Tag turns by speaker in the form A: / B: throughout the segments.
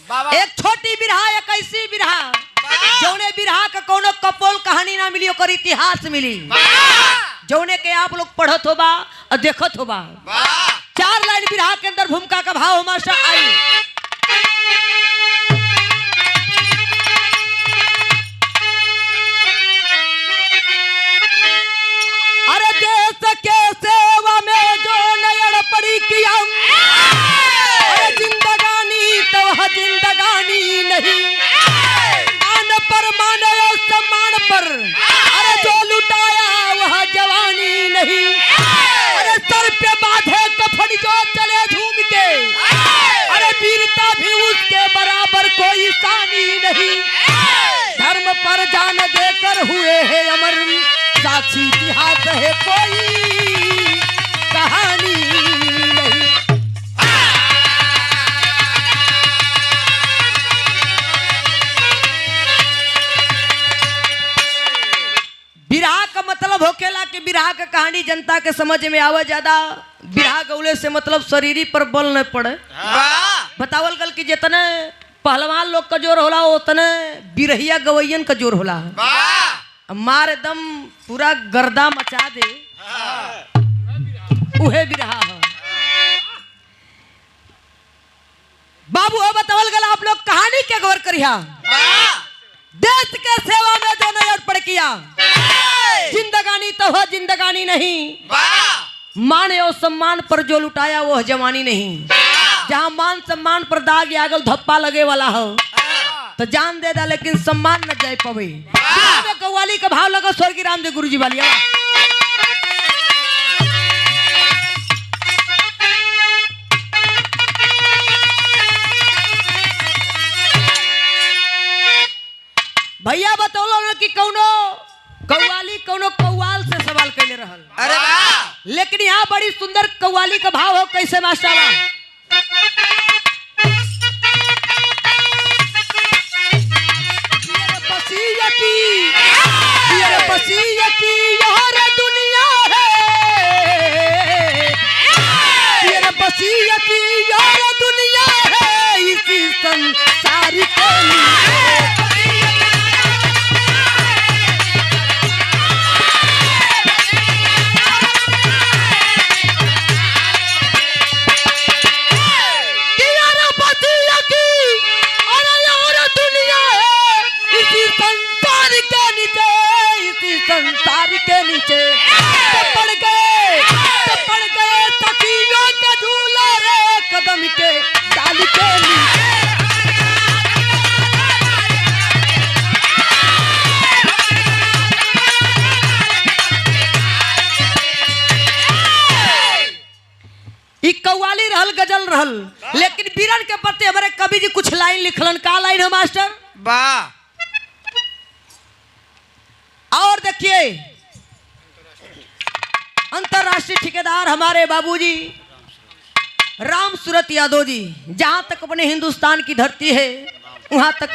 A: एक छोटी बिरहा, एक ऐसी बिरहा जौने बिरहा का कोनो कपोल कहानी ना मिली, ओकर इतिहास मिली, जौने के आप लोग पढ़त होबा और देखत होबा। 4 लाइन बिरहा के अंदर भूमिका का भाव मास्टर आई। अरे देश के सेवा में जो नयन पड़ी किया, अरे जिंदगानी तो वह जिंदगानी नहीं, मान पर माने सम्मान पर, अरे जो लुटाया वह जवानी नहीं, अरे सर पे बांधे कफन जो चले झूम के, अरे वीरता भी उसके बराबर कोई शानी नहीं, धर्म पर जान देकर हुए हैं अमर, साक्षी इतिहास है कोई कहानी नहीं। बिरहा का मतलब होकेला कि बिरहा का कहानी जनता के समझ में आवे, ज्यादा बिरहा गौले से मतलब शरीरी पर बल न पड़े। बतावल गल कि जितने पहलवान लोग का जोर होला उतने बिरहिया गवैयन का जोर होला। मार एकदम पूरा गर्दा मचा दे, उहे बिरहा है। बाबू हो बतावल गल आप लोग कहानी के गौर करिया। देश के सेवा में जो नयन पड़ किया, जिंदगानी तो वह जिंदगानी नहीं, मान और सम्मान पर जो लुटाया वह जवानी नहीं। जहाँ मान सम्मान पर दाग यागल धप्पा लगे वाला हो तो जान दे दा, लेकिन सम्मान न जाए पवे। कव्वाली का भाव लगा स्वर्गीय रामदेव गुरु जी वाली। भैया बतौलो ना कि कौनो कव्वाली कौनो कव्वाल से सवाल कैले रहल। अरे वाह! लेकिन यहाँ बड़ी सुंदर कव्वाली का भाव हो, कैसे मास्टर? संसार के नीचे पड़ गए तकियों के झूला रे, कदम के डाल के नीचे। ई कव्वाली रहल, गजल रहल, लेकिन बीरन के प्रति हमारे कवि जी कुछ लाइन लिखलन। का लाइन है मास्टर? वाह! और देखिए, अंतरराष्ट्रीय ठेकेदार हमारे बाबूजी राम सूरत यादव जी, जहां तक अपने हिंदुस्तान की धरती है वहां तक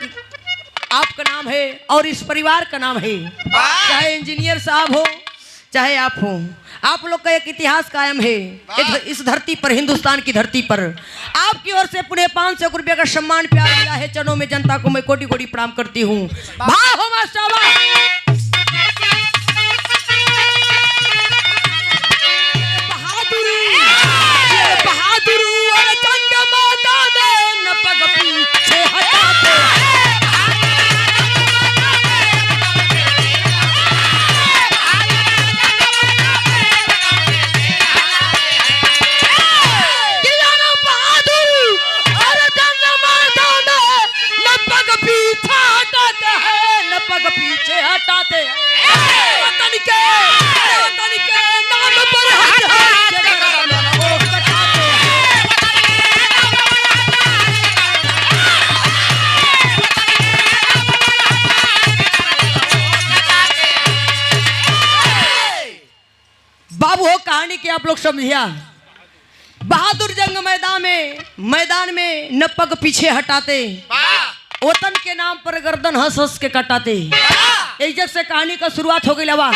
A: आपका नाम है और इस परिवार का नाम है। चाहे इंजीनियर साहब हो चाहे आप हो, आप लोग का एक इतिहास कायम है इस धरती पर, हिंदुस्तान की धरती पर। आपकी ओर से पुणे 500 रुपये का सम्मान प्यार मिला है। चरणों में जनता को मैं कोटि कोटि प्रणाम करती हूँ। भाव हो मास्टर। बाबू हो कहानी के आप लोग समझिया। बहादुर जंग मैदान में न पग पीछे हटाते, वतन के नाम पर गर्दन हंस हंस के कटाते। इज्जत से कहानी का शुरुआत हो गई। लवा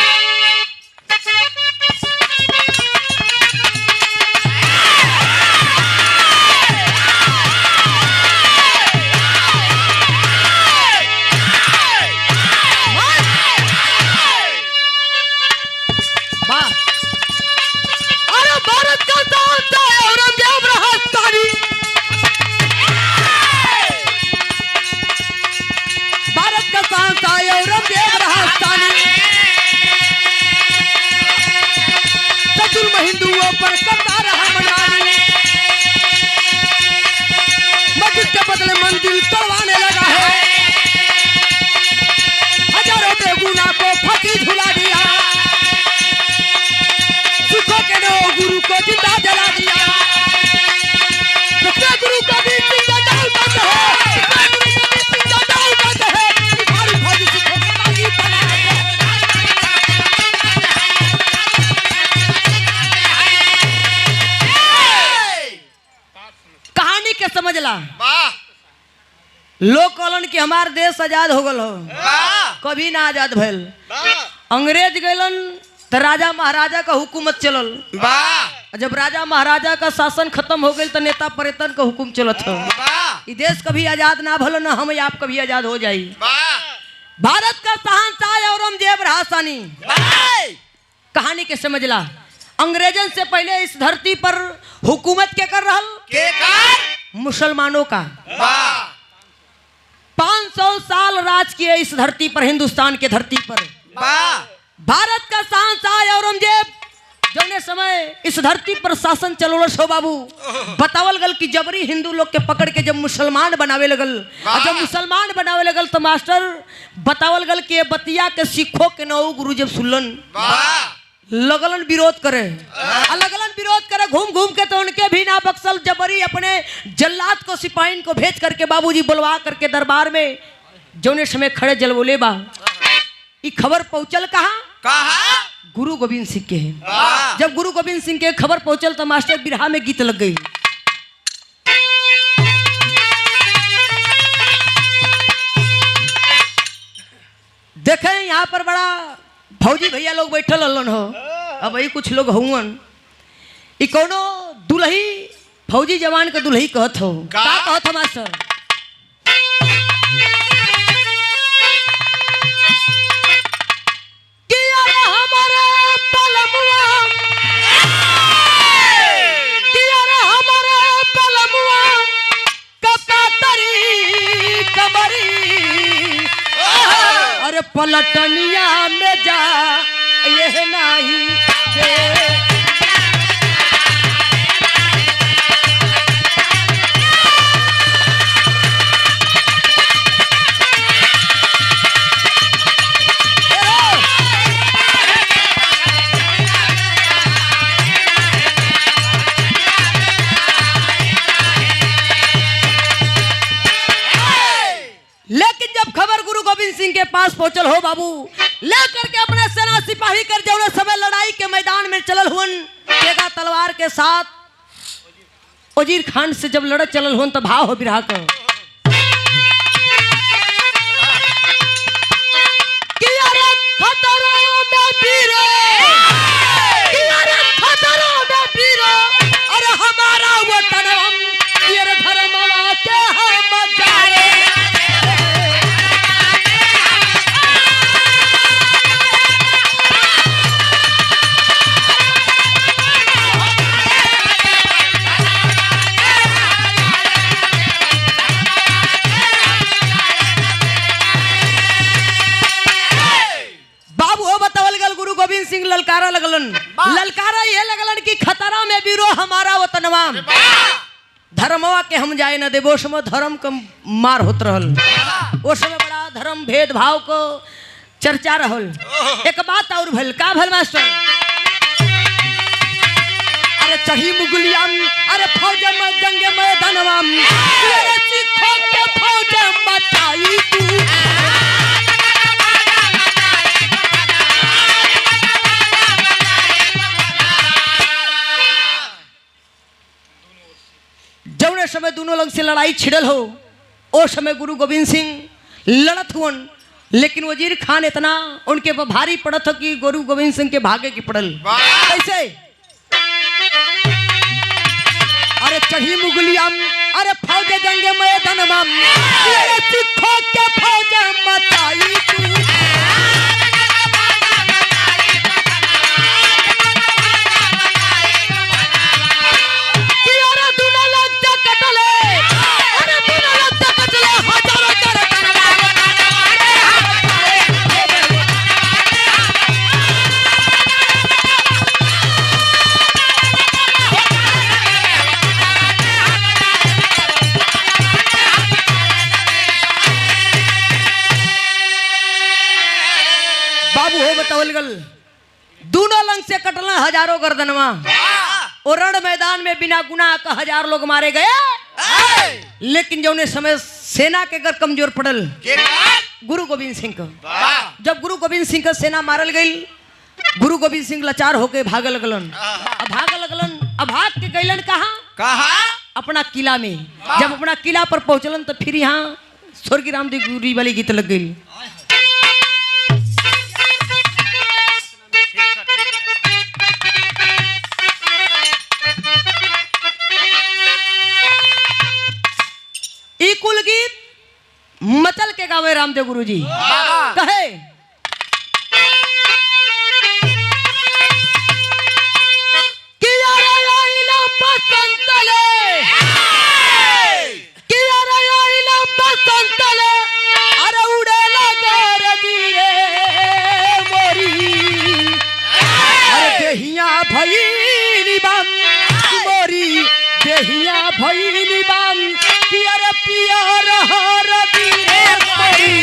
A: ऊपर करता रहा मनमानी, मस्जिद के बदले मंदिर तोड़वाने लगा है, हजारों बेगुनाह को फांसी झुला दिया, सिखों के नौ गुरु को जिंदा जला दिया। गुरु का भी जिंदा डाल बंद है, गुरु का भी जिंदा डाल बंद है, तुम्हारी फौज सिखों के बागी बना है। कहानी के समझला लोग कहलन कि हमार देश आजाद हो गल हो, कभी ना आजाद भइल। अंग्रेज गइलन तो राजा महाराजा का हुकूमत चलल, जब राजा महाराजा का शासन खत्म हो गई तो नेता परितन का हुकुम चलत हो। ये देश कभी आजाद ना भलो ना हम आप कभी आजाद हो जाई। भारत का शहंशाह औरंगजेब राजस्थानी कहानी के समझला। अंग्रेजन से पहले इस धरती पर हुकूमत के कर रहल मुसलमानों का। 500 साल राज किए इस धरती पर, हिंदुस्तान के धरती पर। भारत का शहंशाह औरंगजेब जौने समय इस धरती पर शासन चलोलस हो बाबू, बतावल गल कि जबरी हिंदू लोग के पकड़ के जब मुसलमान बनावे लगल, और जब मुसलमान बनावे लगल तो मास्टर बतावल गल कि बतिया के सिखों के नौ गुरु जब सुनलन लगलन विरोध करे, लगलन विरोध करे घूम घूम के, तो उनके भी ना बक्सल जबरी अपने जल्लाद को सिपाहीन को भेज करके बाबूजी बुलवा करके दरबार में जौने समय खड़े जलवोले बा। ये खबर पहुंचल कहाँ? गुरु गोविंद सिंह के। जब गुरु गोविंद सिंह के खबर पहुंचल तो मास्टर बिरहा में गीत लग गई। देखें यहाँ पर बड़ा फौजी भैया लोग बैठल हलन हो, अब वही कुछ लोग हुवन। ई कोनो दुल्ही फौजी जवान के दुल्ही कहत हो, का कहत हो मास्टर? पलटनिया में जा ये नहीं के पास पहुंचल हो बाबू, लेकर के अपने सेना सिपाही कर जौने समय लड़ाई के मैदान में चलल हुन, तेगा तलवार के साथ वजीर खान से जब लड़त चलल हुन तो भाव हो बिरहा को कि अरे खतरों में वीरो, कि अरे खतरों में वीरो, अरे हमारा वतन हम तेरे धर्मवा के हम जाए। ललकारा लगलन, ललकारा ये लगलन कि खतरा में वीरो हमारा वतनवा, धर्मवा के हम जाए न देबो। समय धर्म का मार होत रहल, उस समय बड़ा धर्म भेदभाव को चर्चा रहल। एक बात और भल, का भल मास्टर? अरे चढ़ी मुगलिया, अरे फौज में जंग मैदानवा, अरे सिखों के फौज मचाई तू। जौने समय दोनों लोग से लड़ाई छिड़ल हो, उस समय गुरु गोविंद सिंह लड़त हुन, लेकिन वजीर खान इतना उनके पर भारी पड़त हो कि गुरु गोविंद सिंह के भागे की पड़ल। कैसे? अरे चढ़ी मुगलिया, अरे फौज जंगे मैदानवा, अरे सिखों के फौज मचाई तू। दोनों लंग से कटल हजारों गर्दनवा और रण मैदान में बिना गुनाह का 1000 लोग मारे गए। लेकिन जो समय सेना के अगर कमजोर पड़ल गुरु गोविंद सिंह को, जब गुरु गोविंद सिंह का सेना मारल गई, गुरु गोविंद सिंह लाचार होके भाग लगलन। अब भाग के गईलन कहा अपना किला में। जब अपना किला पर पहुंचलन तो फिर यहाँ स्वर्गीय रामदेव गुरु वाली गीत लग गई। कुल गीत मचल के गावे रामदेव गुरु जी कहे अरे उड़े लगर धीरे मोरी अरे देहिया भईली बम मोरी देहिया भईली बम कि अरे पियर हर धीरे मोरी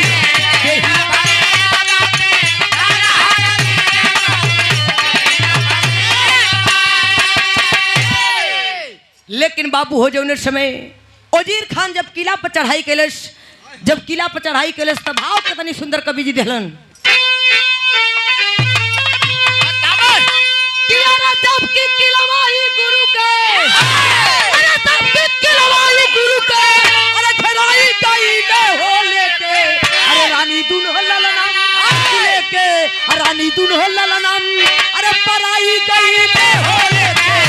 A: लेकिन बाबू हो जौने समय वजीर खान जब किला पर चढ़ाई कैलस, तब भाव कितनी सुंदर कवि जी दिलन रानी दुल्हन ललनाम अरे पराई गई हो लेके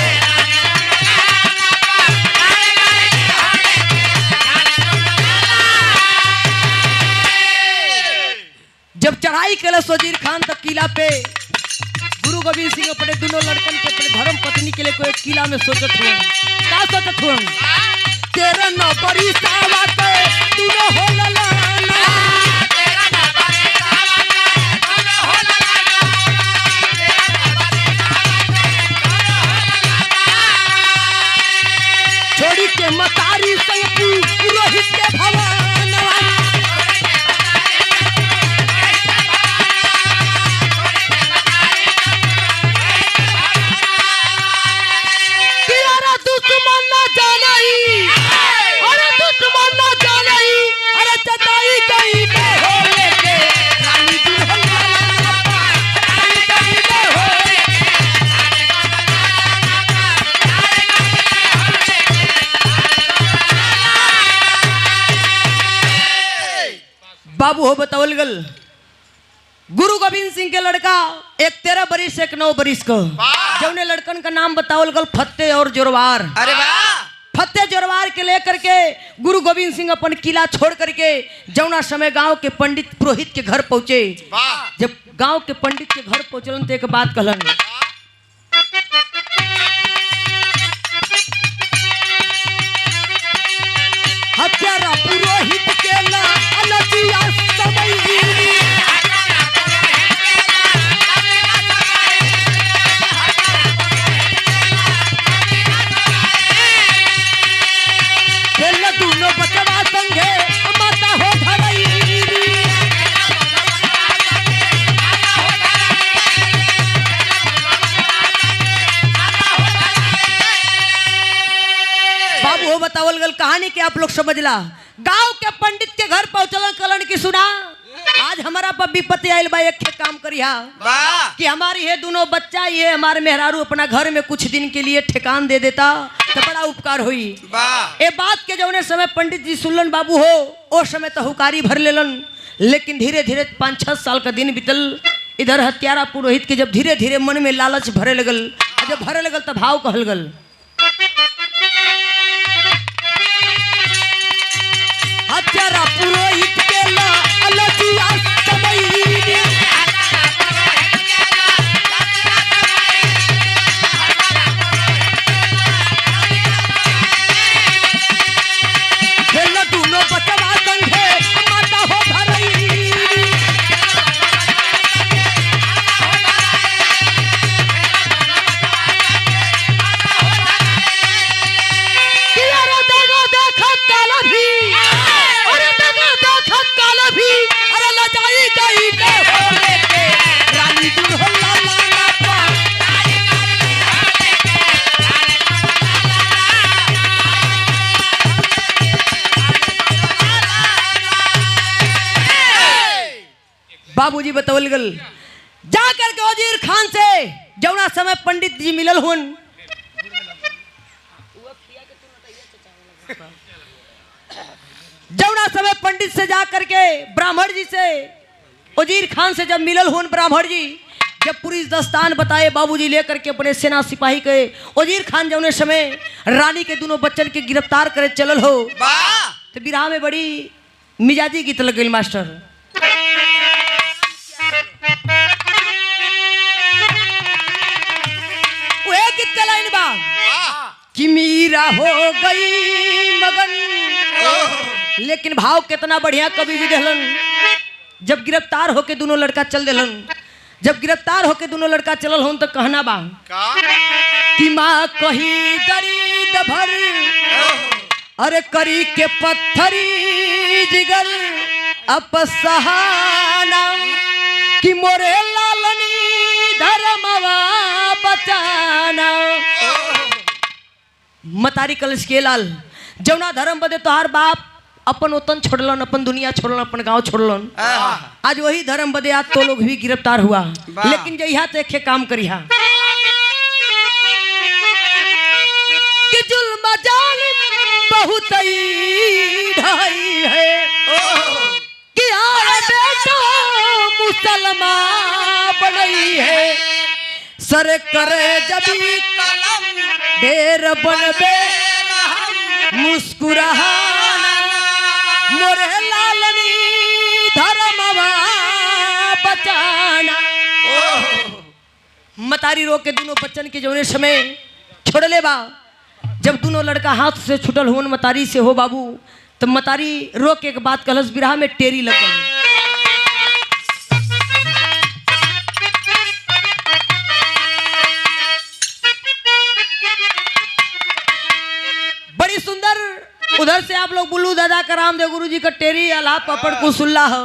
A: जब चढ़ाई कैलस वजीर खान तक किला पे गुरु गोविंद सिंह अपने दोनों लड़कन के अपने धर्म पत्नी के लिए कोई किला में सोचत हुए तेरे नौकरी सावा पे तूने हो ललाना छोड़ी के मतारी संग पुरोहित के भवन दुश्मन न जानाई अरे दुश्मन न जानाई अरे चटाई गई हो लेके रानी दुल्हन बाबू हो बतावल गल गुरु गोविंद सिंह के लड़का एक 13 बरिस एक 9 बरिस को जौने लड़कन का नाम बतावल गल फत्ते और जोरवार। अरे वाह! फत्ते जोरवार के लेकर के गुरु गोविंद सिंह अपन किला छोड़ करके जौना समय गांव के पंडित पुरोहित के घर पहुंचे। जब गांव के पंडित के घर पहुंचलन तो एक बात कहलन हत्यारा पुरोहित के ला अलजिया समई दोनों बचवा संगे माता हो भरई बाबू हो बतावल गल कहानी के आप लोग समझला। गांव के पंडित के घर पहुंचलन कलन की सुना आज हमारा पर विपत्ति आयल बा एक काम करिया कि हमारी ये दोनों बच्चा ये हमारे मेहरारू अपना घर में कुछ दिन के लिए ठिकान दे देता तो बड़ा उपकार हुई। ए बात के जौने समय पंडित जी सुनलन बाबू हो उस समय तो हुकारी भर लेलन। लेकिन धीरे धीरे 5-6 साल का दिन बीतल। इधर हत्यारा पुरोहित के जब धीरे धीरे मन में लालच भरे लगल, जब भरे लगल तब भाव कहल गल हत्यारा पुरोहित के ला अलजिया समई दोनों बचवा संगे माता हो भरई अरे लजाई बाबूजी बतौल गल जा करके वजीर खान से जौना समय पंडित जी मिलल हुन जौना समय पंडित से जा करके ब्राह्मण जी से वजीर खान से जब मिलल हुन ब्राह्मण जी जब पूरी दस्तान बताए बाबूजी लेकर के अपने सेना सिपाही के वजीर खान जौने समय रानी के दोनों बच्चन के गिरफ्तार करे चलल हो तो बिरहा में बड़ी मिजाजी गीत लग गई मास्टर। वह गीत चलाइन बा कि मीरा हो गई मगन, लेकिन भाव कितना बढ़िया कवि जी दहलन। जब गिरफ्तार होके दोनों लड़का चल दिलन, जब गिरफ्तार होके दोनों लड़का चलल हों तो कहना बा कि माँ कही दर्द भर अरे करी के पत्थरी जिगर अपसहाना कि मोरे लालनी धर्मवा बचाना। मतारी कलश के लाल जौना धर्म बदे तोहार बाप अपन वतन छोड़लन, अपन दुनिया छोड़लन, अपन गांव छोड़लन, आज वही धर्म बदे आज तो लोग भी गिरफ्तार हुआ। लेकिन जहिया तो एक काम करिहा कि जुल्म जालिम बहुत ही ढाई है कि आए बेटा मुसलमान बनई है सर करे जब कलम ढेर बनबे मुस्कुराना मोरे लालनी धर्मवा बचाना। मतारी रो के दोनों बच्चन के जौने समय छोड़ले बा, जब दोनों लड़का हाथ से छुटल होन मतारी से हो बाबू, तो मतारी रो के एक बात कहलस बिरहा में टेरी लग गई। बड़ी सुंदर उधर से आप लोग बुल्लू दादा का रामदेव गुरु जी का टेरी अला पपड़ कुसुल्ला हो,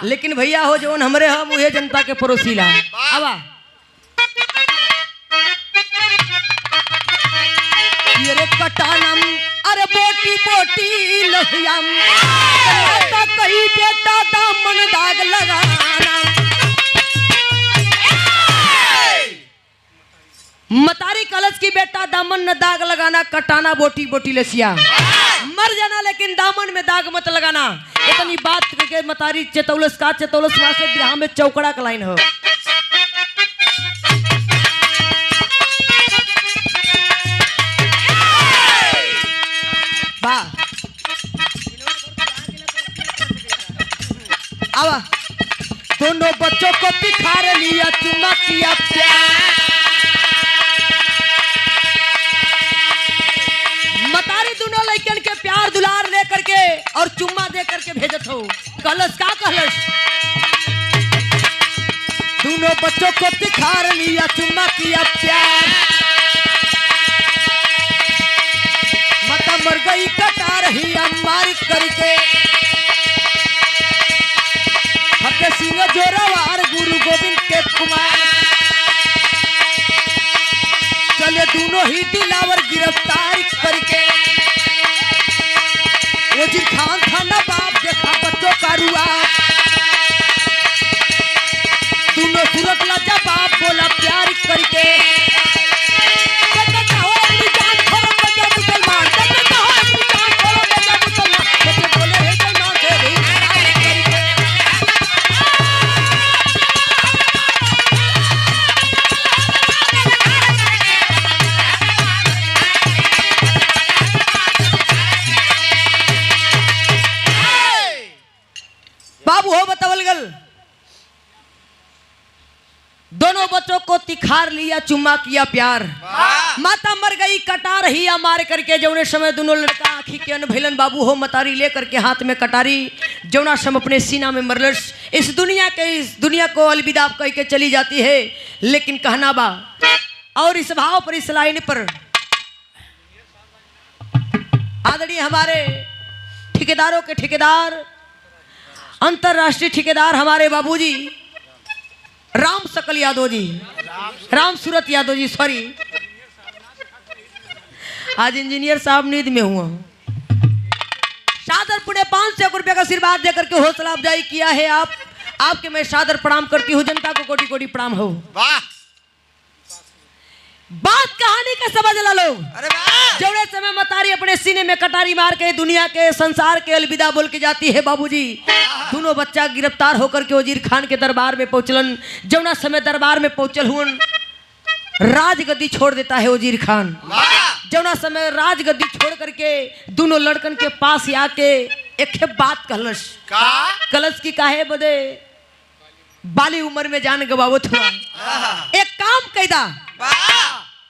A: लेकिन भैया हो जौन हमरे हम उहे जनता के पड़ोसीला। आवा ये कटानम अरे बोटी बोटी लहियम तो कहीं बेटा दामन दाग लगाना। मतारी कलश की बेटा दामन न दाग लगाना, कटाना बोटी बोटी लसिया मर जाना, लेकिन दामन में दाग मत लगाना। इतनी बात के मतारी चेतौलस का चेतौलस से बिरहा में चौकड़ा का लाइन हो। आवा दोनों बच्चों को तिखार लिया चुम्मा किया प्यार। मतारी दोनों लड़कन के प्यार दुलार ले करके और चुम्मा दे करके भेजत हो। कलश का कहलस दोनों बच्चों को तिखार लिया चुम्मा किया प्यार। माता मर गई कटा रही अम्बारी करके फतेह सिंह जोरावर गुरु गोविंद के कुमार चले दोनों ही दिलावर गिरफ्तार करके। वजीर खान था ना बाप देखा बच्चों का रुआ, दोनों सूरत लाजा बाप बोला प्यार करके। दोनों बच्चों को तिखार लिया चुम्मा किया प्यार। माता मर गई कटा रही मार करके। जौने समय दोनों लड़का आखी के अन भैलन बाबू हो मतारी ले करके हाथ में कटारी जौना समय अपने सीना में मरलस। इस दुनिया को अलविदा कह के चली जाती है, लेकिन कहना बा और इस भाव पर इस लाइन पर आदरणीय हमारे ठेकेदारों के ठेकेदार अंतरराष्ट्रीय ठेकेदार हमारे बाबूजी राम सकल यादव जी, राम सूरत यादव जी, सॉरी आज इंजीनियर साहब नींद में हुआ। सादर पुणे 500 रुपये का आशीर्वाद देकर के हौसला अफजाई किया है। आपके मैं सादर प्रणाम करती हूँ, जनता को कोटि कोटि प्रणाम हो।
B: वाह
A: बात कहानी का समझ ला लोग।
B: अरे वाह
A: जौड़े समय मतारी अपने सीने में कटारी मार के दुनिया के संसार के अलविदा बोल के जाती है बाबूजी। दोनों बच्चा गिरफ्तार होकर के वजीर खान के दरबार में पहुंचलन। जौना समय दरबार में पहुंचल हुन राजगद्दी छोड़ देता है वजीर खान। जौना समय राजगद्दी छोड़ करके दोनों लड़कन के पास आके एक बात कहलस कलश की काहे बदे बाली उम्र में जान गवावत हुआ। एक काम कैदा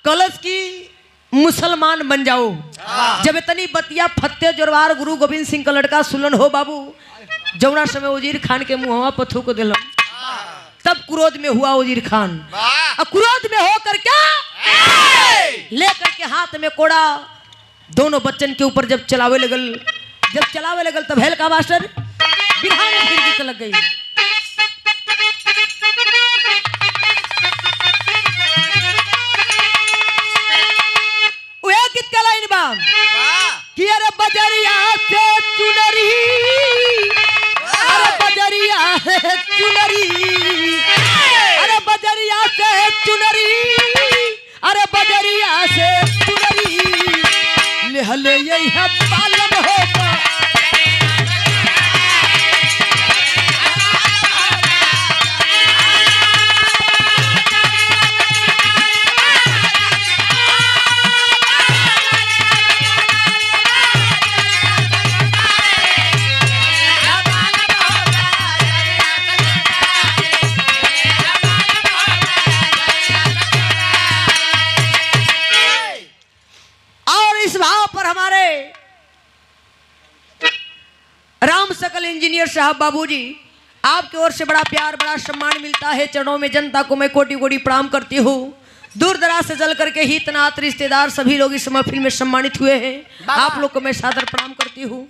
A: कलश की मुसलमान बन जाओ। जब इतनी बतिया फतेह जोरवार गुरु गोविंद सिंह का लड़का सुलन हो बाबू। जौना समय वजीर खान के मुहवा पर थूक दिल तब क्रोध में हुआ वजीर खान। और क्रोध में होकर क्या लेकर के हाथ में कोड़ा दोनों बच्चन के ऊपर जब चलावे लगल तब हेल का मास्टर बिरहा में फिर गीत लग गई। गीत का लाइन बा कि अरे बजरिया से चुनरी, अरे बजरिया से चुनरी, अरे बजरिया से चुनरी, अरे बजरिया से चुनरी लेहले यही है पालन होगा। राम सकल इंजीनियर साहब बाबूजी आपकी ओर से बड़ा प्यार बड़ा सम्मान मिलता है। चरणों में जनता को मैं कोटि कोटि प्रणाम करती हूँ। दूर दराज से चल करके ही तनात रिश्तेदार सभी लोग इस महफिल में सम्मानित हुए हैं। आप लोग को मैं सादर प्रणाम करती हूँ।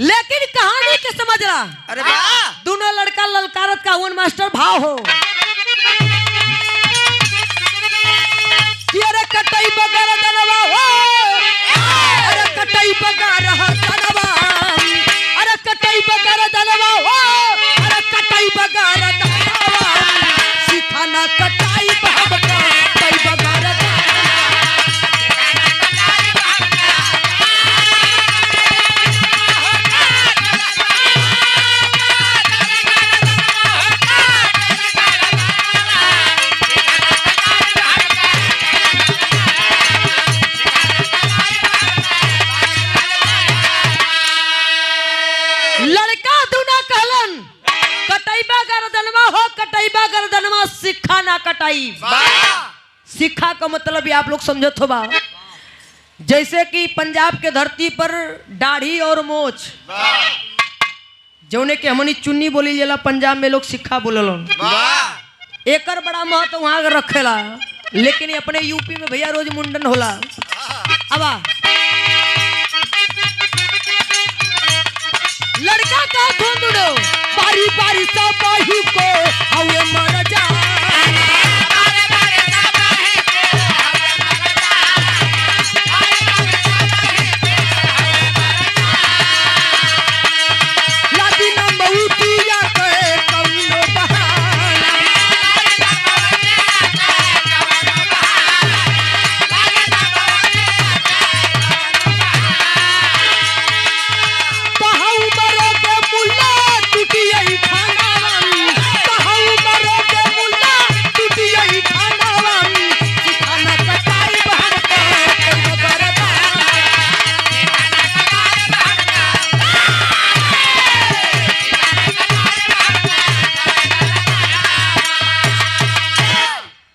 A: लेकिन कहानी के समझ रहा
B: अरे वाह
A: दोनों लड़का ललकारत का वन मास्टर भाव हो। अरे कटई बगर दनवा हो, अरे कटई बगर दनवा, अरे कटई बगर दनवा हो, अरे कटई बगर दनवा सिखाना कटाई बहब का कटई बगर सिक्खा ना कटाई। सिक्खा का मतलब आप लोग समझत हो बा जैसे कि पंजाब के धरती पर दाढ़ी और मोछ जौने के हमनी चुन्नी बोली जाला, पंजाब में लोग सिक्खा बोललन। एकर बड़ा महत्व वहां रखेला। लेकिन अपने यूपी में भैया रोज मुंडन होला। अब लड़का का ढूंढो बारी बारी सा बाही को हवे मर जा।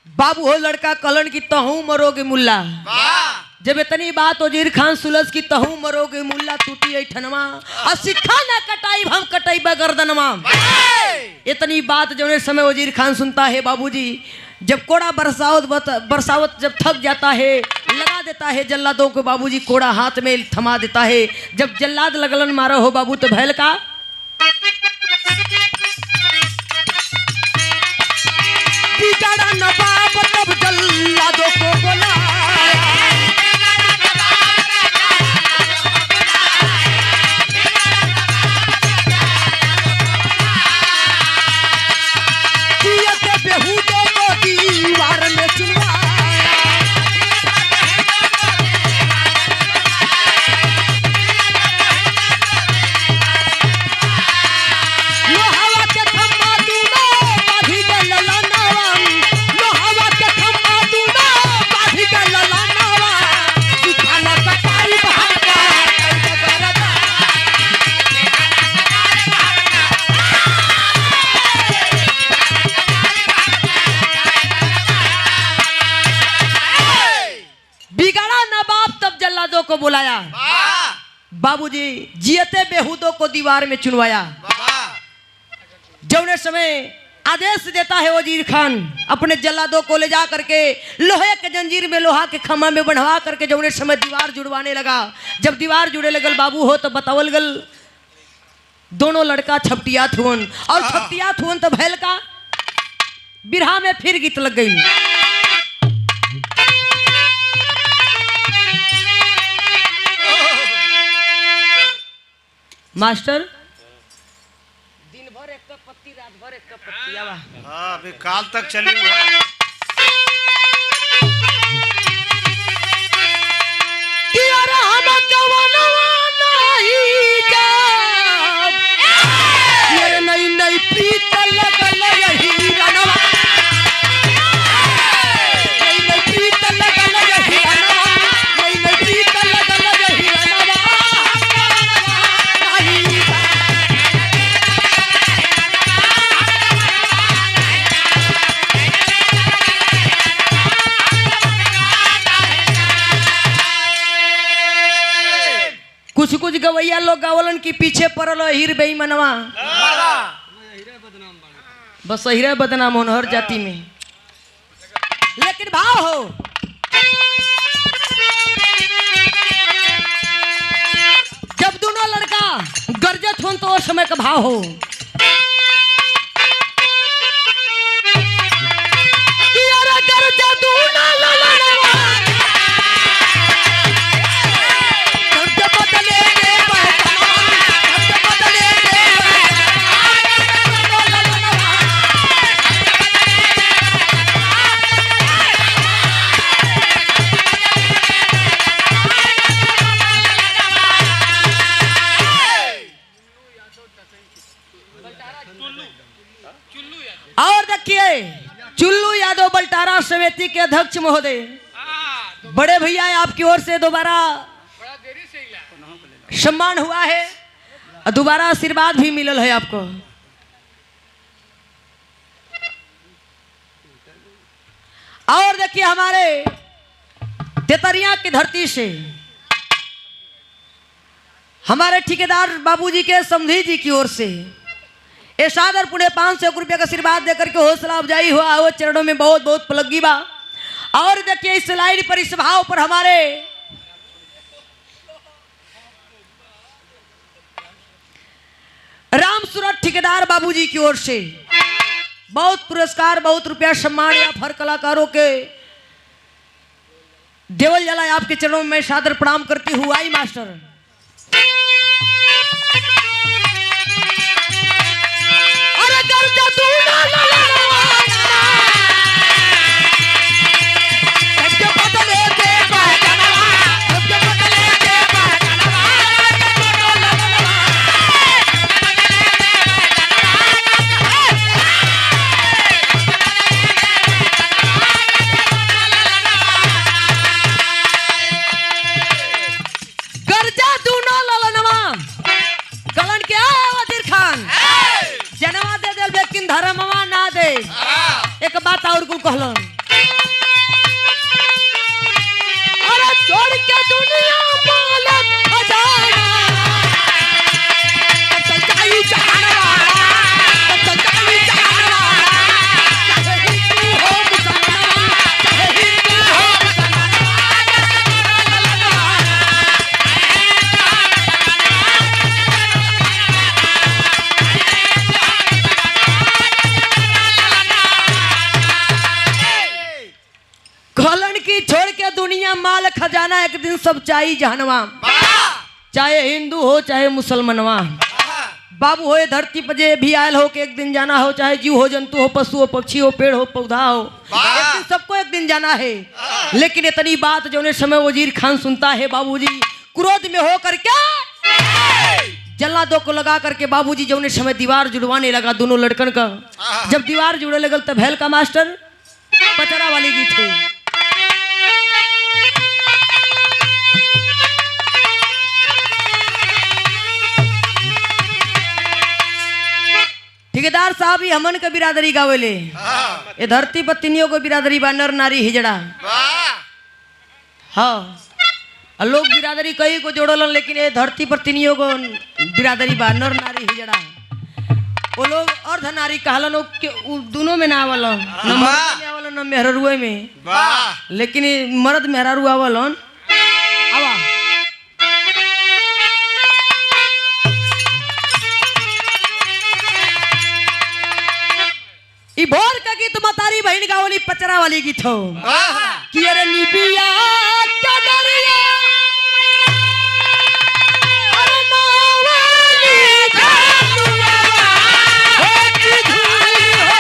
A: बाबू हो लड़का कलन की तहू मरोगे मुल्ला। जब इतनी बात वजीर खान सुलझ की तहू मरोगे मुल्ला टूटी ऐठनवा और सिक्खा ना कटाई हम कटाई गर्दनवा। इतनी बात जो समय वजीर खान सुनता है बाबूजी। जब कोड़ा बरसावत जब थक जाता है लगा देता है जल्लादों को बाबूजी। कोड़ा हाथ में थमा देता है। जब जल्लाद लगलन मारा हो बाबू तो भैल का बिचारा नवाब तब जल्लादों को बुलाया। बुलाया। बाबूजी जियते बेहूदों को दीवार में चुनवाया। जौने समय आदेश देता है वजीर खान अपने जल्लादों को ले जा करके लोहे के जंजीर में लोहा के खम्मा में बंधवा करके जौने समय दीवार जुड़वाने लगा। जब दीवार जुड़े लगल बाबू हो तो बतावल गल दोनों लड़का छपटियात हुन और छपटियात हुन तो भैल का बिरहा में फिर गीत लग गई। मास्टर दिन भर एक कप पत्ती रात भर एक कप पत्ती आवा।
B: हाँ अभी काल तक चली हुआ है।
A: कि अरे हम गवनवा नहीं जाब ये नहीं प्रीत लगल यही रनवा नहीं प्रीत लगल यही रनवा नहीं प्रीत लगल यही रनवा कुछ कुछ गवैया लोग गावलन की पीछे पड़ल हीर बेईमनवा बस हीरे बदनाम होन हर जाति में। लेकिन भाव हो जब दोनों लड़का गरजत होन तो उस समय का भाव हो कि अरे गरजा दूना ललनवा और देखिए चुल्लू यादव बल्टारा समिति के अध्यक्ष महोदय बड़े भैया आपकी ओर से दोबारा सम्मान हुआ है और दोबारा आशीर्वाद भी मिलल है आपको। और देखिए हमारे तेतरिया की धरती से हमारे ठेकेदार बाबूजी के समधी जी की ओर से एरशाद और पुणे 500 रुपये का आशीर्वाद देकर के हौसला अफजाई हुआ वो चरणों में बहुत बहुत पलगी बा। और देखिए इस लाइन पर इस भाव पर हमारे राम सूरत ठेकेदार बाबूजी की ओर से बहुत पुरस्कार बहुत रुपया सम्मान या हर कलाकारों के देवल जला आपके चरणों में सादर प्रणाम करती हूँ। आई मास्टर धर्मवा ना दे। एक बात और कुल कहलन अरे छोड़ के दुनिया मालक खजाना चल जाई जहानवा चल जाई जहानवा चाहे तू हो मुसलमानवा चाहे तू हो छोड़ के दुनिया माल खजाना एक दिन सब चाहिए जहनवा चाहे हिंदू हो चाहे मुसलमानवा बाबू हो धरती पर जे भी आयल हो के एक दिन जाना हो चाहे जीव हो जंतु हो पशु हो पक्षी हो पेड़ हो पौधा हो एक दिन सबको एक दिन जाना है। लेकिन इतनी बात जो समय वजीर खान सुनता है बाबूजी क्रोध में होकर क्या जल्लादों को लगा करके बाबूजी जो समय दीवार जुड़वाने लगा दोनों लड़कन का। जब दीवार जुड़े लगल तब भैल का मास्टर पचरा वाली गीत है। ठेकेदार साहब ही हमन के बिरादरी गावेले ये धरती पर तीनियों को बिरादरी बा नर नारी हिजड़ा। हाँ लोग बिरादरी कई को जोड़लन, लेकिन ये धरती पर तीनियों को बिरादरी बा, नर नारी हिजड़ा। वो लोग अर्ध नारी कहलन, वो दोनों में ना आवलन, न मर्द में आवलन न मेहरुए में, लेकिन मर्द मेहरारू आवलन। आवा ई भोर का गीत मतारी बहन गावली पचरा वाली गीत हो कि अरे निबिया का दरिया अरे नावाली जानुआ हो की धूली हो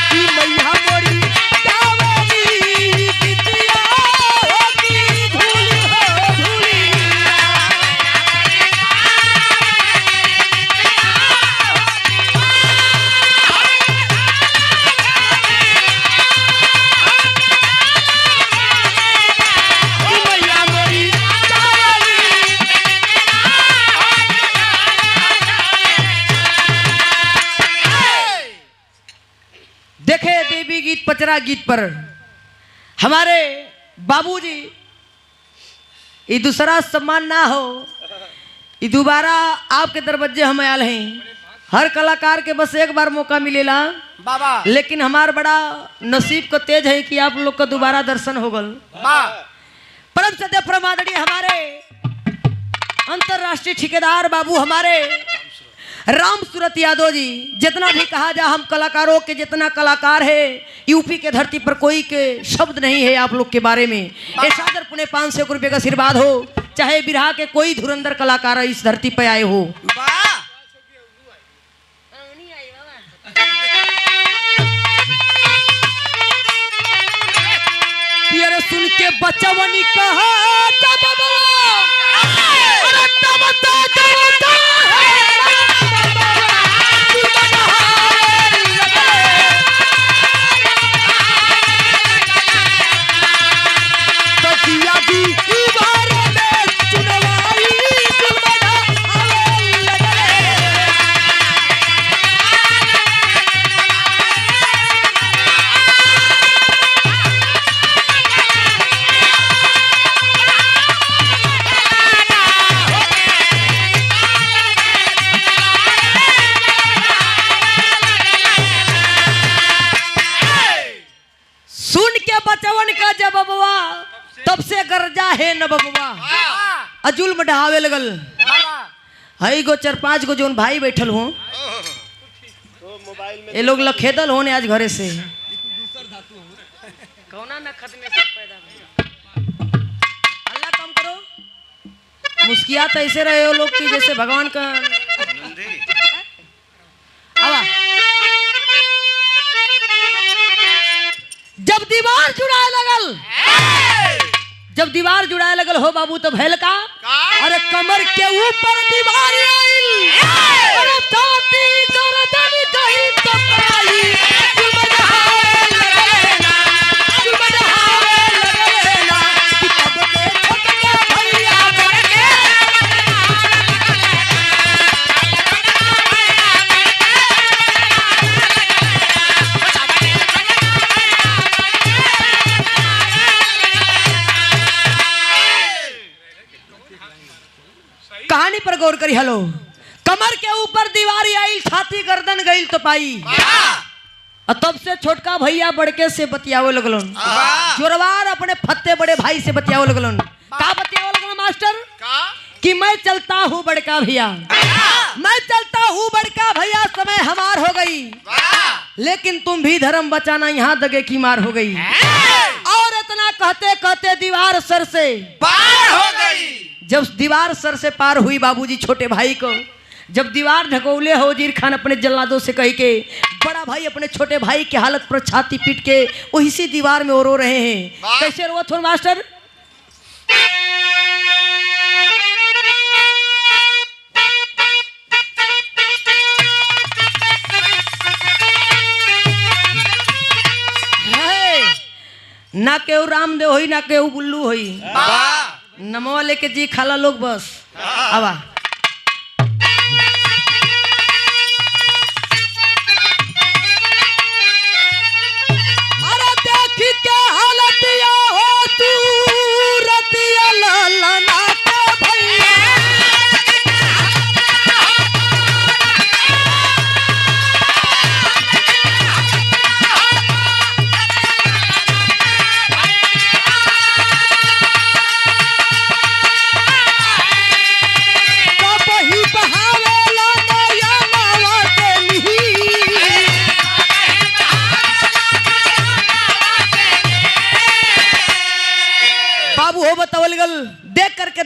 A: कि मैया मोरी गावली गीतिया हो की धूली हो धूली। देखे देवी गीत पचरा गीत पर हमारे बाबूजी ये दूसरा सम्मान ना हो, ये दोबारा आपके दरवाजे हम आयल हैं। हर कलाकार के बस एक बार मौका मिलेला बाबा, लेकिन हमार बड़ा नसीब को तेज है कि आप लोग का दोबारा दर्शन हो गल। परम सत्य प्रमादड़ी हमारे अंतरराष्ट्रीय ठेकेदार बाबू हमारे राम सूरत यादव जी, जितना भी कहा जा हम कलाकारों के जितना कलाकार है यूपी के धरती पर कोई के शब्द नहीं है आप लोग के बारे में। ये सादर पुणे 500 रुपये का आशीर्वाद हो, चाहे बिरहा के कोई धुरंधर कलाकार इस धरती पे आए हो। ये सुन के बचवनी कहा तब से गर्जा है न बबुआ अजुल में ढहावे लगल। हई गो 4-5 गो जोन भाई बैठल हो ये लोग लखेदल होने आज घरे से कौना न खत में सब पैदा अल्लाह कम करो। मुस्कियात ऐसे रहे हो लोग की जैसे भगवान का आवा। जब दीवार जुड़ाए लगल जब दीवार जुड़ाए लगल हो बाबू तो भैल का अरे कमर के ऊपर दीवार आइल अरे छाती गर्दन कहीं तो पाई जुमझावे लगेला कि तब के छोटका भैया बढ़ के कहानी पर गौर करी। हेलो कमर के ऊपर दीवार आई छाती गर्दन गई तो पाई और तब से छोटका भैया बड़के से बतियावे लगलन जोरवार अपने फत्ते बड़े भाई से बतियावे लगलन। का बतियावे लगलन मास्टर कि मैं चलता हूँ बड़का भैया मैं चलता हूँ बड़का भैया समय हमार हो गई लेकिन तुम भी धर्म बचाना यहाँ दगे की मार हो गई। और इतना कहते कहते दीवार सर से पार हो गई। जब दीवार सर से पार हुई बाबूजी छोटे भाई को जब दीवार ढकोले हो वजीर खान अपने जल्लादों से कह के बड़ा भाई अपने छोटे भाई की हालत पर छाती पीट के उसी दीवार में रो रहे हैं। कैसे रो थोड़ा मास्टर ना केहू रामदेव होई ना केहू बुल्लू होई नमवा लेके जी खाला लोग बस आवा।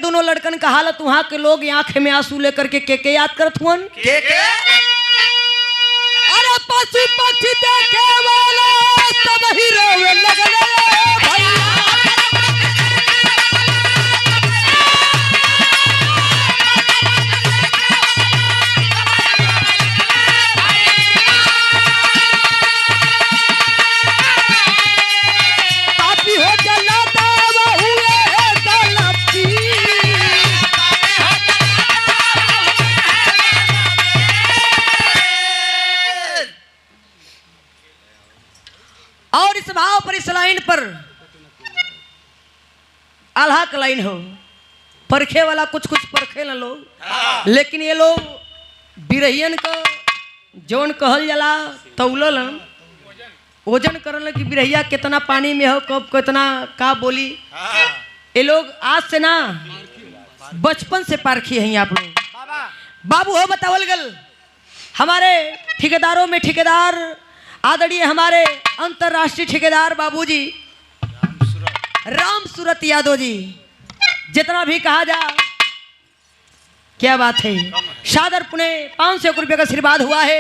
A: दोनों लड़कन का हालत वहां के लोग आंख में आंसू लेकर के याद करत हुअन।
C: के
A: अरे पशु पक्षी देखे वाला सब ही रोवे लगले भैया। पापी हो जलाता वो हुए गलती। और इस भाव पर इस लाइन पर आल्हा का लाइन हो, परखे वाला कुछ कुछ परखे न लोग, लेकिन ये लोग बिरहियन का जौन कहल जाला तौलल ओजन करल कि बिरहिया कितना पानी में हो, कब कितना का बोली। ये लोग आज से ना बचपन से पारखी हैं आप लोग। बाबू हो बतावल गल हमारे ठेकेदारों में ठेकेदार आदरणीय हमारे अंतरराष्ट्रीय ठेकेदार बाबूजी राम सूरत यादव जी, जितना भी कहा जा क्या बात है। सादर पुणे 500 रुपये का आशीर्वाद हुआ है।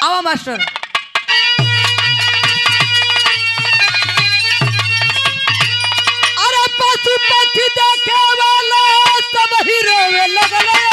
A: आवा मास्टर। अरे पशु पक्षी देखे वाला सब ही रोवे लगले।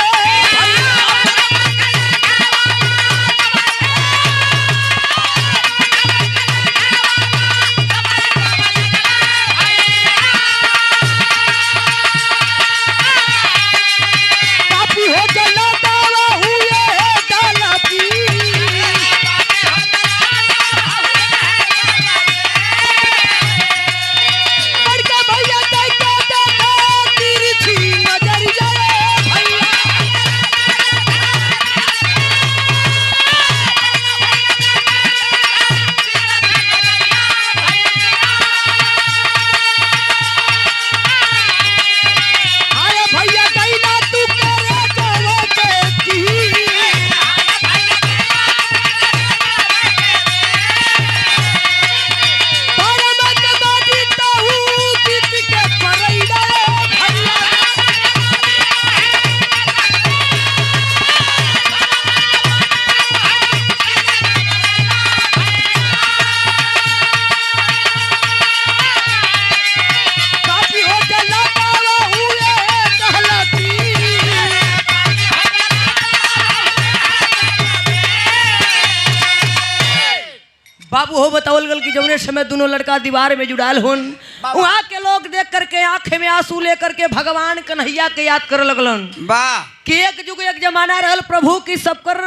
A: बाबू हो बतावल गल कि जौने समय दोनों लड़का दीवार में जुड़ाल होन, वहाँ के लोग देख करके आंखें में आंसू लेकर के भगवान कन्हैया के याद कर लगलन।
C: वाह
A: कि एक युग एक जमाना रहल प्रभु की सबकर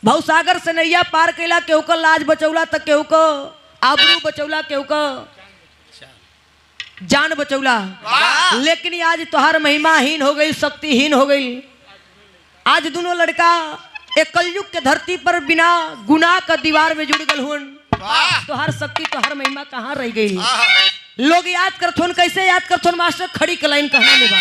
A: भवसागर से नैया पार कैला, केहू का लाज बचौला तक, केहू को आबरू बचौला, केहू को जान बचौला। लेकिन आज तोहार महिमाहीन हो गई, शक्तिहीन हो गई। आज दोनों लड़का एक कलयुग के धरती पर बिना गुनाह का दीवार में जुड़ गल हुन। तो हर शक्ति तो हर महिमा कहाँ रह गई। लोग याद करथुन, कैसे याद करथुन मास्टर? खड़ी के लाइन कहना में बा।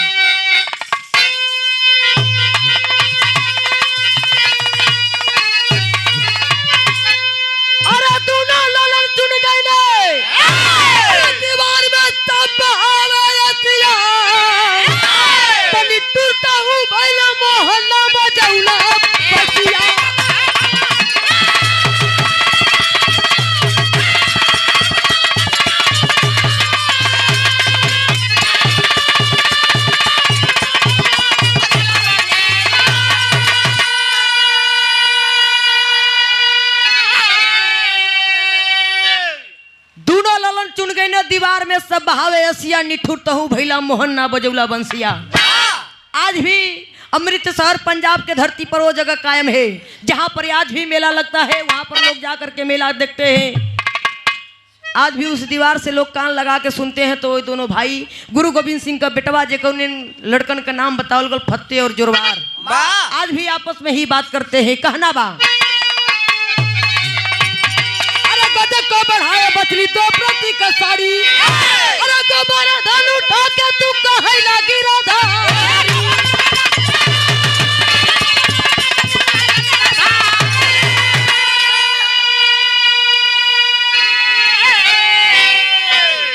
A: अरे दोनों ललन चुन गए दीवार में तब आवे तनी टूटा हूँ भैला मोहल्ला बजौला बसिया। दीवार में सब बहावे असिया, निठुरता हूँ भैला मोहन ना बजौला बंसिया। आज भी अमृतसर पंजाब के धरती पर वो जगह कायम है जहाँ पर आज भी मेला लगता है। वहाँ पर लोग जा करके मेला देखते हैं। आज भी उस दीवार से लोग कान लगा के सुनते हैं। तो दोनों भाई गुरु गोविंद सिंह का बेटवा जेको ने लड़कन का नाम बतावल गल फत्ते और जोरवार, आज भी आपस में ही बात करते हैं। कहना बा को बढ़ाए बचली दो प्रति का साड़ी। अरे दोबारा धन उठा के तू कहे लगी राधा।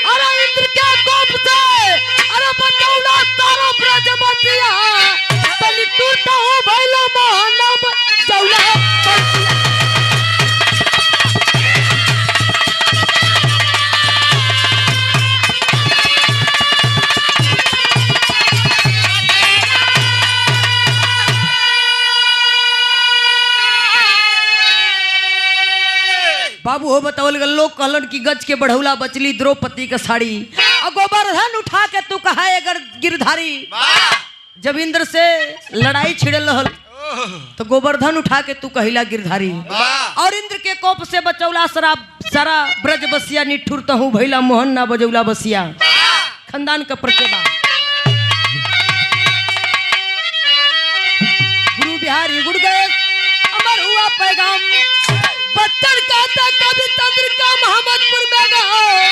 A: अरे इंद्र के कोप से अरे बचौला तारो ब्रजमतिया। बाबू हो बतावल गल लोग कहलन की गज के बढ़ौला बचली द्रौपदी का साड़ी और गोवर्धन उठा के तू कहा अगर गिरधारी जब इंद्र से लड़ाई छिड़ल रहल तो गोवर्धन उठा के तू कहिला गिरधारी और इंद्र के कोप से बचौला सारा ब्रज बसिया निठुर तहु भैला मोहन ना बजौला बसिया खानदान का प्रचेबा गुरु बिहारी गुड़ गए अमर हुआ पैगाम बच्चन कहता कभी चंद्रिका मोहम्मदपुर में गए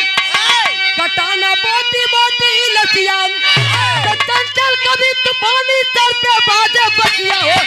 A: कटाना बोटी बोटी लसिया चंचल कभी तूफानी सर पे बाजे बसिया हो